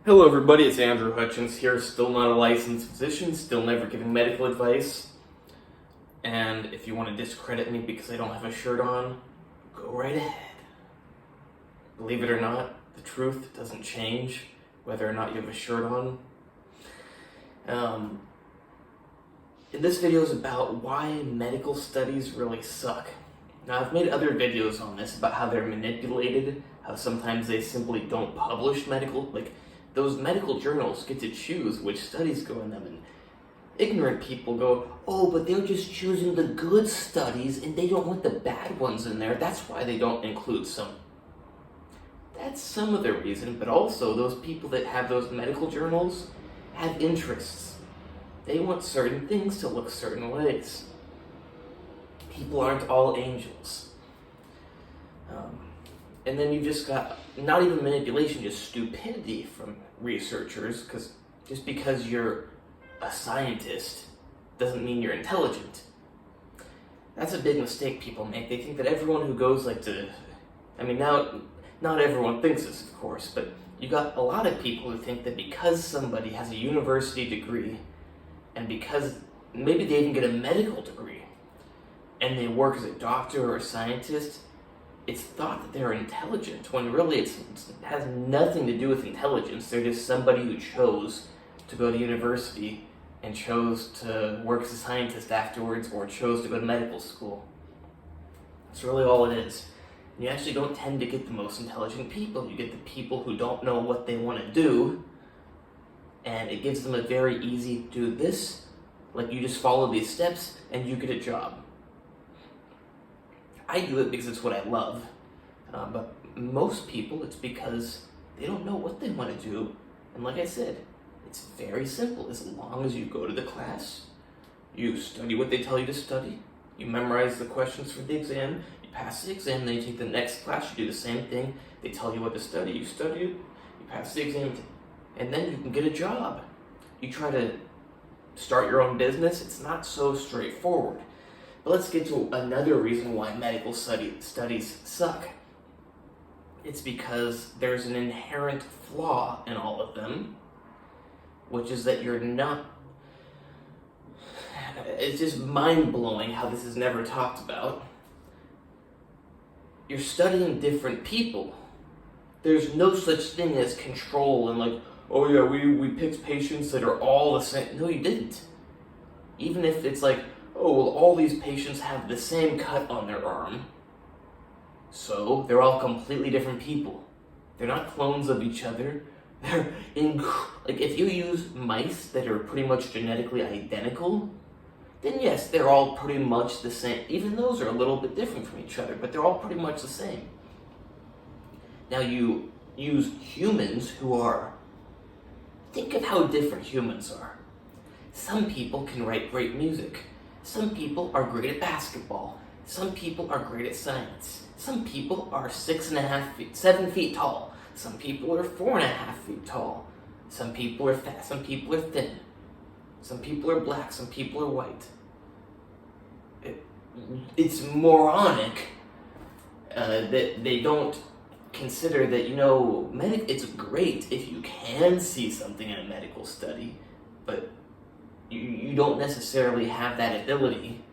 Hello everybody, it's Andrew Hutchins here, still not a licensed physician, still never giving medical advice. And if you want to discredit me because I don't have a shirt on, go right ahead. Believe it or not, the truth doesn't change whether or not you have a shirt on. And this video is about why medical studies really suck. Now, I've made other videos on this about how they're manipulated, how sometimes they simply don't publish those medical journals get to choose which studies go in them, and ignorant people go, oh, but they're just choosing the good studies and they don't want the bad ones in there. That's why they don't include some. That's some of the reason, but also those people that have those medical journals have interests. They want certain things to look certain ways. People aren't all angels. And then you just got not even manipulation, just stupidity from researchers, because just because you're a scientist doesn't mean you're intelligent. That's a big mistake people make. They think that everyone who goes now, not everyone thinks this, of course, but you got a lot of people who think that because somebody has a university degree, and because maybe they even get a medical degree, and they work as a doctor or a scientist, it's thought that they're intelligent, when really it has nothing to do with intelligence. They're just somebody who chose to go to university and chose to work as a scientist afterwards, or chose to go to medical school. That's really all it is. And you actually don't tend to get the most intelligent people. You get the people who don't know what they want to do, and it gives them a very easy do this, like you just follow these steps and you get a job. I do it because it's what I love, but most people, it's because they don't know what they want to do. And like I said, it's very simple. As long as you go to the class, you study what they tell you to study, you memorize the questions for the exam, you pass the exam, then you take the next class, you do the same thing. They tell you what to study, you study it, you pass the exam, and then you can get a job. You try to start your own business, it's not so straightforward. But let's get to another reason why medical studies suck. It's because there's an inherent flaw in all of them, which is that you're not... It's just mind-blowing how this is never talked about. You're studying different people. There's no such thing as control and oh yeah, we picked patients that are all the same. No, you didn't. Even if it's oh, well, all these patients have the same cut on their arm, so they're all completely different people. They're not clones of each other. They're if you use mice that are pretty much genetically identical, then yes, they're all pretty much the same. Even those are a little bit different from each other, but they're all pretty much the same. Now you use humans who are... Think of how different humans are. Some people can write great music. Some people are great at basketball. Some people are great at science. Some people are 7 feet tall. Some people are 4.5 feet tall. Some people are fat. Some people are thin. Some people are black. Some people are white. It's moronic that they don't consider that, it's great if you can see something in a medical study, but you don't necessarily have that ability,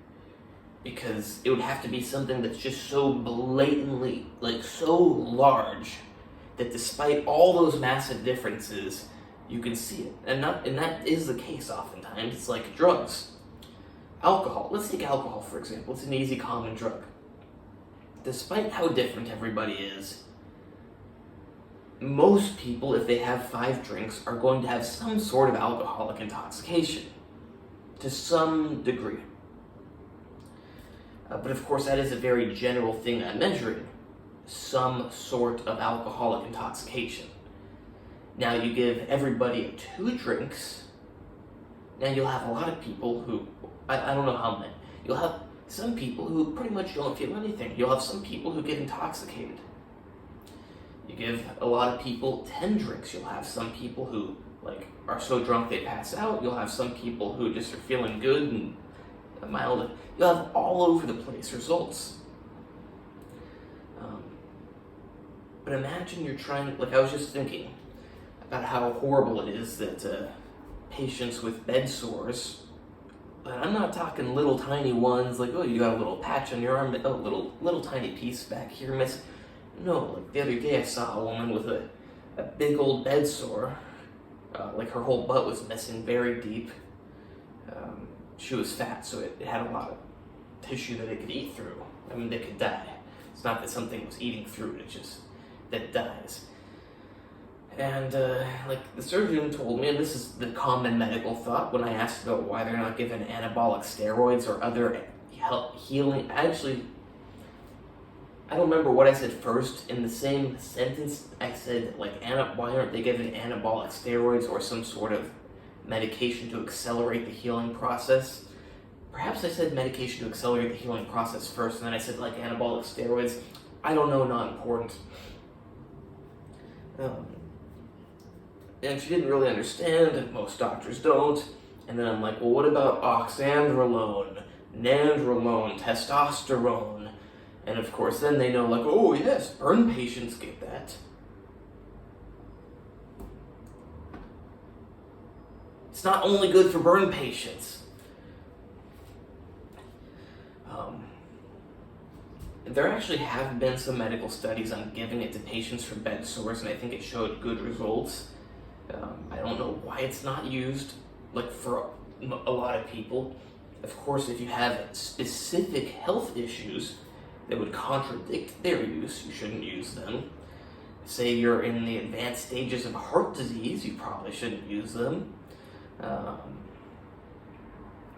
because it would have to be something that's just so blatantly, so large, that despite all those massive differences, you can see it. And that is the case oftentimes. It's like drugs. Alcohol. Let's take alcohol, for example. It's an easy, common drug. Despite how different everybody is, most people, if they have 5 drinks, are going to have some sort of alcoholic intoxication, to some degree. But of course, that is a very general thing I'm measuring. Some sort of alcoholic intoxication. Now you give everybody 2 drinks, now you'll have a lot of people who, I don't know how many, you'll have some people who pretty much don't feel anything. You'll have some people who get intoxicated. You give a lot of people 10 drinks, you'll have some people who are so drunk they pass out. You'll have some people who just are feeling good and mild. You'll have all over the place results. But imagine you're trying, I was just thinking, about how horrible it is that patients with bed sores, and I'm not talking little tiny ones like, oh, you got a little patch on your arm, oh, little tiny piece back here miss. No, like the other day I saw a woman with a big old bed sore, like her whole butt was missing very deep. She was fat, so it had a lot of tissue that it could eat through. I mean, they could die. It's not that something was eating through it, it's just that it dies. And like the surgeon told me, and this is the common medical thought when I asked about why they're not given anabolic steroids or other healing. Actually, I don't remember what I said first. In the same sentence, I said, like, why aren't they given anabolic steroids or some sort of medication to accelerate the healing process? Perhaps I said medication to accelerate the healing process first, and then I said, like, anabolic steroids. I don't know, not important. And she didn't really understand, and most doctors don't. And then I'm like, well, what about oxandrolone, nandrolone, testosterone? And of course, then they know, like, oh yes, burn patients get that. It's not only good for burn patients. There actually have been some medical studies on giving it to patients for bed sores, and I think it showed good results. I don't know why it's not used, like, for a lot of people. Of course, if you have specific health issues that would contradict their use, you shouldn't use them. Say you're in the advanced stages of heart disease, you probably shouldn't use them.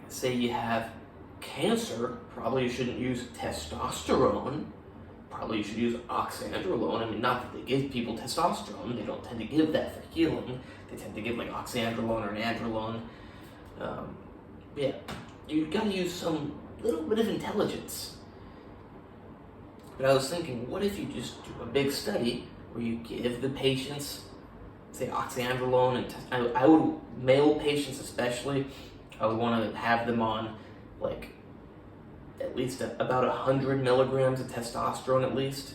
Say you have cancer, probably you shouldn't use testosterone. Probably you should use oxandrolone. I mean, not that they give people testosterone, they don't tend to give that for healing. They tend to give like oxandrolone or nandrolone. Yeah, you gotta use some little bit of intelligence. But I was thinking, what if you just do a big study where you give the patients, say, oxandrolone, and I would, male patients especially, I would want to have them on, like, at least about 100 milligrams of testosterone at least,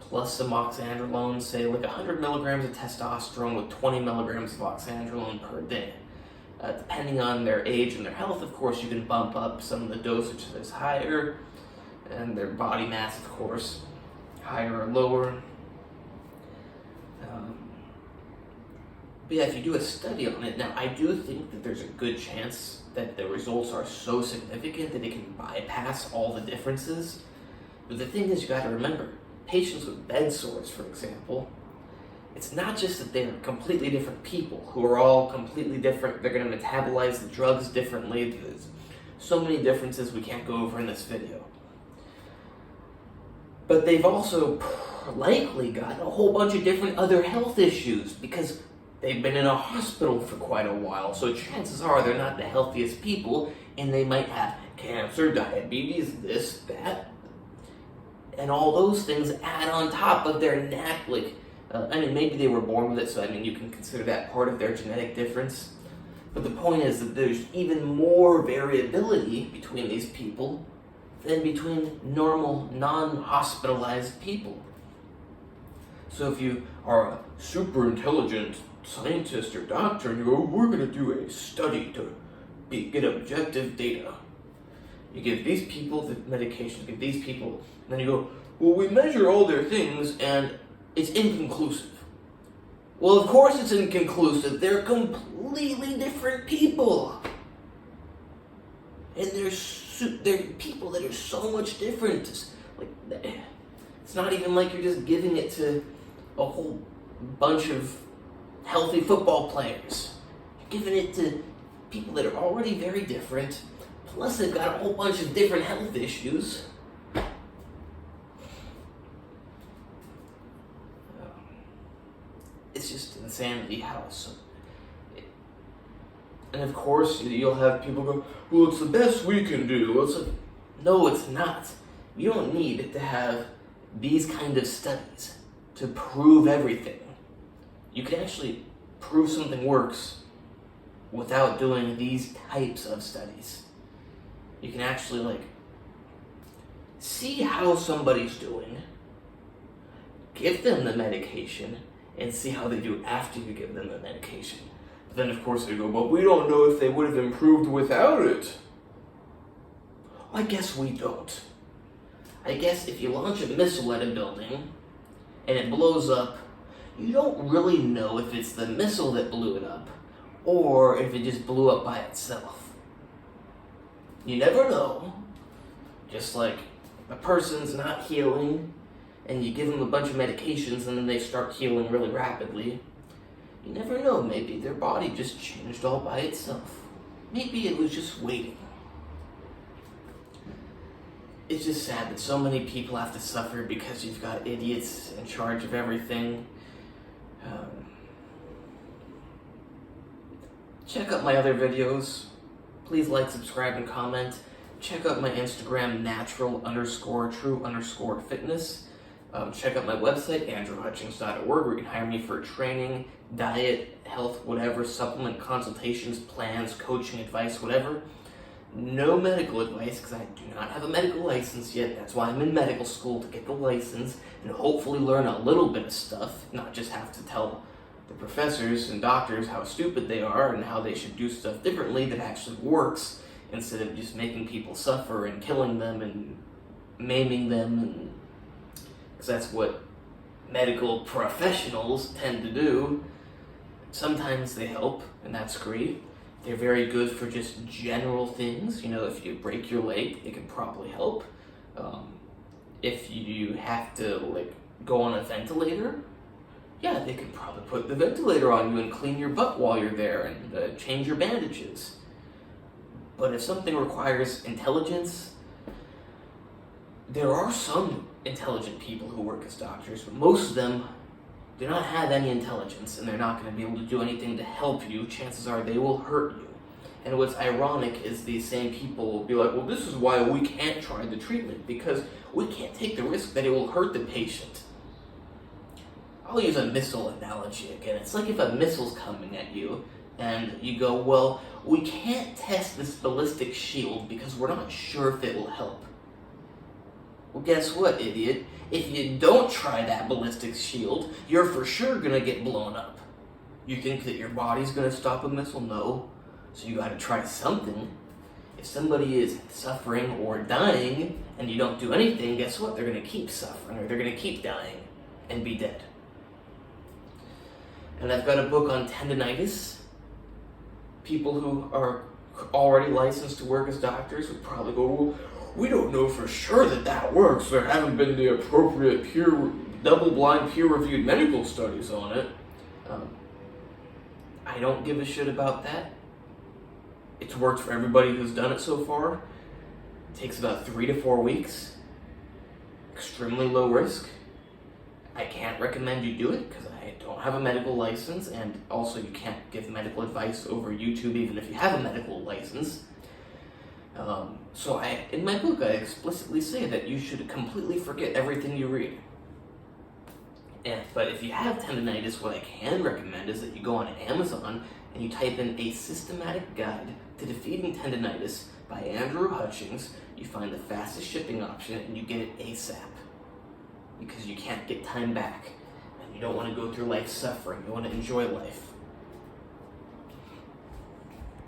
plus some oxandrolone, say like 100 milligrams of testosterone with 20 milligrams of oxandrolone per day. Depending on their age and their health, of course, you can bump up some of the dosage that's higher, and their body mass, of course, higher or lower. But yeah, if you do a study on it, now I do think that there's a good chance that the results are so significant that it can bypass all the differences. But the thing is, you gotta remember, patients with bed sores, for example, it's not just that they're completely different people who are all completely different, they're gonna metabolize the drugs differently. There's so many differences we can't go over in this video. But they've also likely got a whole bunch of different other health issues because they've been in a hospital for quite a while, so chances are they're not the healthiest people, and they might have cancer, diabetes, this, that, and all those things add on top of their I mean, maybe they were born with it, so I mean, you can consider that part of their genetic difference. But the point is that there's even more variability between these people than between normal, non-hospitalized people. So if you are a super intelligent scientist or doctor and you go, we're going to do a study to get objective data. You give these people the medication, give these people, and then you go, well, we measure all their things and it's inconclusive. Well, of course it's inconclusive. They're completely different people. And they're people that are so much different. It's not even like you're just giving it to a whole bunch of healthy football players. You're giving it to people that are already very different, plus they've got a whole bunch of different health issues. It's just insanity how it's so... And of course, you'll have people go, well, it's the best we can do. No, it's not. You don't need to have these kind of studies to prove everything. You can actually prove something works without doing these types of studies. You can actually, see how somebody's doing, give them the medication, and see how they do after you give them the medication. But then, of course, they go, but we don't know if they would have improved without it. I guess we don't. I guess if you launch a missile at a building and it blows up, you don't really know if it's the missile that blew it up or if it just blew up by itself. You never know. Just like a person's not healing and you give them a bunch of medications and then they start healing really rapidly. You never know, maybe their body just changed all by itself. Maybe it was just waiting. It's just sad that so many people have to suffer because you've got idiots in charge of everything. Check out my other videos. Please like, subscribe, and comment. Check out my Instagram, natural_true_fitness. Check out my website, andrewhutchings.org, where you can hire me for training, diet, health, whatever, supplement consultations, plans, coaching, advice, whatever. No medical advice, because I do not have a medical license yet. That's why I'm in medical school, to get the license and hopefully learn a little bit of stuff, not just have to tell the professors and doctors how stupid they are and how they should do stuff differently that actually works, instead of just making people suffer and killing them and maiming them, because that's what medical professionals tend to do. Sometimes they help, and that's great. They're very good for just general things. You know, if you break your leg, it can probably help. If you have to, go on a ventilator, yeah, they could probably put the ventilator on you and clean your butt while you're there and change your bandages. But if something requires intelligence, there are some intelligent people who work as doctors, but most of them do not have any intelligence, and they're not going to be able to do anything to help you. Chances are they will hurt you. And what's ironic is these same people will be like, well, this is why we can't try the treatment, because we can't take the risk that it will hurt the patient. I'll use a missile analogy again. It's like if a missile's coming at you, and you go, well, we can't test this ballistic shield because we're not sure if it will help. Well, guess what, idiot? If you don't try that ballistic shield, you're for sure gonna get blown up. You think that your body's gonna stop a missile? No. So you gotta try something. If somebody is suffering or dying and you don't do anything, guess what? They're gonna keep suffering, or they're gonna keep dying and be dead. And I've got a book on tendinitis. People who are already licensed to work as doctors would probably go, well, we don't know for sure that works. There haven't been the appropriate double-blind, peer-reviewed medical studies on it. I don't give a shit about that. It's worked for everybody who's done it so far. It takes about 3 to 4 weeks. Extremely low risk. I can't recommend you do it because I don't have a medical license, and also you can't give medical advice over YouTube even if you have a medical license. So in my book, I explicitly say that you should completely forget everything you read. But if you have tendinitis, what I can recommend is that you go on Amazon and you type in A Systematic Guide to Defeating Tendinitis by Andrew Hutchings. You find the fastest shipping option and you get it ASAP. Because you can't get time back. And you don't want to go through life suffering. You want to enjoy life.